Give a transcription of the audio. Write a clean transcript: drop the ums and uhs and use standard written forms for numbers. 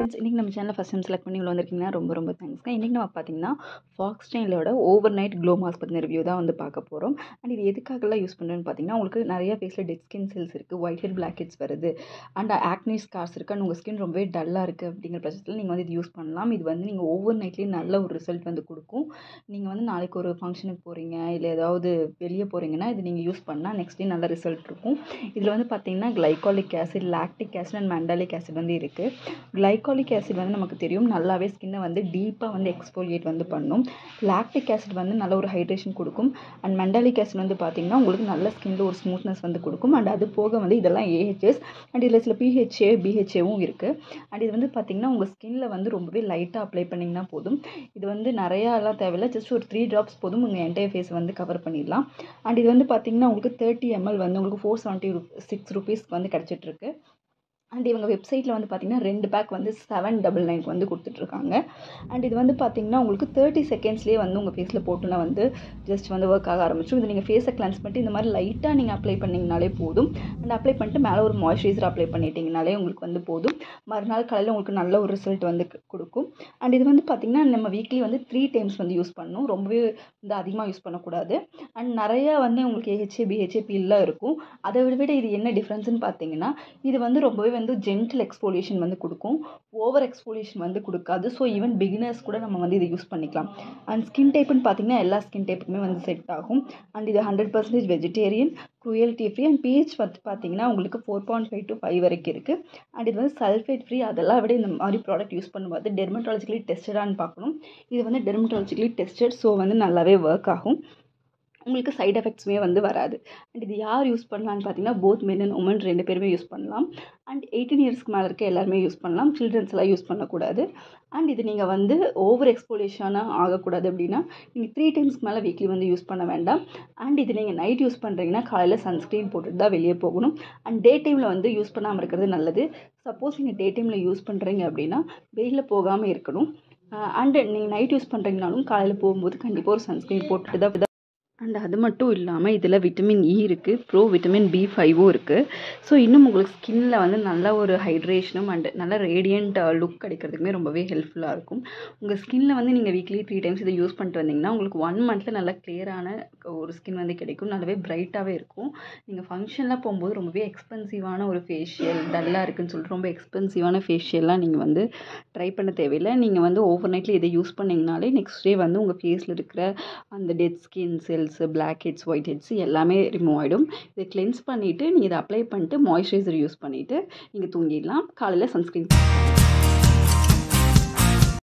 Friends, இன்றைக்கி நம்ம சேனலில் ஃபஸ்ட் டைம் செலக்ட் பண்ணி உள்ள வந்திருக்கீங்கன்னா ரொம்ப தேங்க்ஸ்ங்க. இன்றைக்கி நம்ம பார்த்தீங்கன்னா ஃபாக்ஸ்டைலோட ஓவர் நைட் க்ளோ மாஸ்க் பற்றின ரிவ்யூ தான் வந்து பார்க்க போகிறோம். அண்ட் இது எதுக்காகலாம் யூஸ் பண்ணுறேன்னு பார்த்தீங்கன்னா, உங்களுக்கு நிறைய ஃபேஸில் டெட் ஸ்கின் செல்ஸ் இருக்குது, ஒயிட் ஹெட் பிளாக் ஹெட்ஸ் வருது, அண்ட் ஆக்னி ஸ்கார்ஸ் இருக்குது, அண்ட் உங்கள் ஸ்கின் ரொம்பவே டல்லாக இருக்குது அப்படிங்கிற பட்சத்தில் நீங்கள் வந்து இது யூஸ் பண்ணலாம். இது வந்து நீங்கள் ஓவர் நைட்லேயே நல்ல ஒரு ரிசல்ட் வந்து கொடுக்கும். நீங்கள் வந்து நாளைக்கு ஒரு ஃபங்க்ஷனுக்கு போகிறீங்க, இல்லை ஏதாவது வெளியே போகிறீங்கன்னா இது நீங்கள் யூஸ் பண்ணால் நெக்ஸ்ட் டே நல்ல ரிசல்ட் இருக்கும். இதில் வந்து பார்த்தீங்கன்னா glycolic acid, lactic acid and mandelic acid வந்து இருக்குது. கிளைகாலிக் ஆசிட் வந்து நமக்கு தெரியும் நல்லாவே ஸ்கின்னை வந்து டீப்பாக வந்து எக்ஸ்ஃபோலியேட் வந்து பண்ணும். லாக்டிக் ஆசிட் வந்து நல்ல ஒரு ஹைட்ரேஷன் கொடுக்கும். அண்ட் மெண்டலிக் ஆசிட் வந்து பார்த்திங்கன்னா உங்களுக்கு நல்ல ஸ்கின்னில் ஒரு ஸ்மூத்னஸ் வந்து கொடுக்கும். அண்ட் அது போக வந்து இதெல்லாம் ஏஹெச்எஸ் அண்ட் இதில் சில பிஹெச்ஏ பிஹெச்ஏவும் இருக்குது. அண்ட் இது வந்து பார்த்திங்கன்னா உங்கள் ஸ்கின்னில் வந்து ரொம்பவே லைட்டாக அப்ளை பண்ணிங்கன்னா போதும். இது வந்து நிறையாலாம் தேவையில்லை, ஜஸ்ட் ஒரு 3 drops போதும் உங்கள் என்டையர் ஃபேஸ் வந்து கவர் பண்ணிடலாம். அண்ட் இது வந்து பார்த்திங்கன்னா உங்களுக்கு 30 ml வந்து உங்களுக்கு 476 rupeesக்கு வந்து கிடச்சிட்ருக்கு. அண்ட் இவங்க வெப்சைட்டில் வந்து பார்த்திங்கன்னா 2 பேக் வந்து 799 வந்து கொடுத்துட்ருக்காங்க. அண்ட் இது வந்து பார்த்திங்கன்னா உங்களுக்கு 30 செகண்ட்ஸ்லேயே வந்து உங்கள் ஃபேஸில் போட்டுனா வந்து ஜஸ்ட் வந்து ஒர்க் ஆக ஆரம்பிச்சிடும். இது நீங்கள் ஃபேஸை கிளென்ஸ் பண்ணிட்டு இந்த மாதிரி லைட்டாக நீங்கள் அப்ளை பண்ணிங்கனாலே போதும். அண்ட் அப்ளை பண்ணிட்டு மேலே ஒரு மாய்ஸ்சரைசர் அப்ளை பண்ணிட்டீங்கனாலே உங்களுக்கு வந்து போதும். மறுநாள் காலையில் உங்களுக்கு நல்ல ஒரு ரிசல்ட் வந்து கொடுக்கும். அண்ட் இது வந்து பார்த்திங்கன்னா நம்ம வீக்லி வந்து 3 times வந்து யூஸ் பண்ணணும். ரொம்பவே வந்து அதிகமாக யூஸ் பண்ணக்கூடாது. அண்ட் நிறையா வந்து உங்களுக்கு ஏஹெச்ஏ பிஹெச்ஏ பீல்லாம் இருக்கும். அதை விட இது என்ன டிஃப்ரென்ஸ்னு பார்த்தீங்கன்னா, இது வந்து ரொம்பவே வந்து ஜென்டில் எக்ஸ்ஃபோலியேஷன் வந்து கொடுக்கும், ஓவர் எக்ஸ்ஃபோலியேஷன் வந்து கொடுக்காது. ஸோ ஈவன் பிகினர்ஸ் கூட நம்ம வந்து இதை யூஸ் பண்ணிக்கலாம். அண்ட் ஸ்கின் டைப்புன்னு பார்த்தீங்கன்னா எல்லா ஸ்கின் டைப்புக்குமே வந்து செட் ஆகும். அண்ட் இது 100% vegetarian, cruelty free and PH வந்து பார்த்தீங்கன்னா உங்களுக்கு 4.5 to 5 வரைக்கும் இருக்குது. அண்ட் இது வந்து சல்ஃபேட் ஃப்ரீ. அதெல்லாம் விட இந்த மாதிரி ப்ராடக்ட் யூஸ் பண்ணும்போது டெர்மட்டாலஜிக்கலி டெஸ்டடான்னு பார்க்கணும். இது வந்து டெர்மட்டாலஜிக்கலி டெஸ்டட், ஸோ வந்து நல்லாவே ஒர்க் ஆகும். உங்களுக்கு சைட் எஃபெக்ட்ஸுமே வந்து வராது. அண்ட் இது யார் யூஸ் பண்ணலான்னு பார்த்தீங்கன்னா போத் மென் அண்ட் உமன் 2 பேருமே யூஸ் பண்ணலாம். அண்ட் 18 இயர்ஸ்க்கு மேலே இருக்க எல்லாருமே யூஸ் பண்ணலாம். சில்ட்ரன்ஸ் எல்லாம் யூஸ் பண்ணக்கூடாது. அண்ட் இது நீங்கள் வந்து ஓவர் எக்ஸ்போலியேஷனாக ஆகக்கூடாது அப்படின்னா நீங்கள் 3 times மேலே வீக்லி வந்து யூஸ் பண்ண வேண்டாம். அண்ட் இது நீங்கள் நைட் யூஸ் பண்ணுறீங்கன்னா காலையில் சன்ஸ்க்ரீன் போட்டுட்டு தான் வெளியே போகணும். அண்ட் டே டைமில் வந்து யூஸ் பண்ணாமல் இருக்கிறது நல்லது. சப்போஸ் நீங்கள் டே டைமில் யூஸ் பண்ணுறீங்க அப்படின்னா வெயிலில் போகாமல் இருக்கணும். அண்ட் நீங்கள் நைட் யூஸ் பண்ணுறீங்கனாலும் காலையில் போகும்போது கண்டிப்பாக ஒரு சன்ஸ்க்ரீன் போட்டுட்டு தான். அண்ட் அது மட்டும் இல்லாமல் இதில் விட்டமின் இ இருக்குது, ப்ரோ விட்டமின் B5வும் இருக்குது. ஸோ இன்னும் உங்களுக்கு ஸ்கின்னில் வந்து நல்ல ஒரு ஹைட்ரேஷனும் அண்ட் நல்ல ரேடியண்ட் லுக் கிடைக்கிறதுக்குமே ரொம்பவே ஹெல்ப்ஃபுல்லாக இருக்கும். உங்கள் ஸ்கின்னில் வந்து நீங்கள் வீக்லி 3 times இதை யூஸ் பண்ணிட்டு வந்தீங்கன்னா உங்களுக்கு 1 monthல நல்லா கிளியரான ஒரு ஸ்கின் வந்து கிடைக்கும். நல்லாவே பிரைட்டாகவே இருக்கும். நீங்கள் ஃபங்க்ஷன்லாம் போகும்போது ரொம்பவே எக்ஸ்பென்சிவான ஒரு ஃபேஷியல், டல்லாக இருக்குதுன்னு சொல்லிட்டு ரொம்ப எக்ஸ்பென்சிவான ஃபேஷியல்லாம் நீங்கள் வந்து ட்ரை பண்ண தேவையில்லை. நீங்கள் வந்து ஓவர் நைட்டில் இதை யூஸ் பண்ணிங்கனாலே நெக்ஸ்ட் டே வந்து உங்கள் ஃபேஸில் இருக்கிற அந்த dead skin cells, blackheads, whiteheads எல்லாமே ரிமூவ் ஆகிடும். இதை கிளென்ஸ் பண்ணிவிட்டு நீங்கள் இதை அப்ளை பண்ணிட்டு மாய்ஸ்சரைசர் யூஸ் பண்ணிவிட்டு நீங்கள் தூங்கிடலாம். காலையில் சன்ஸ்க்ரீன்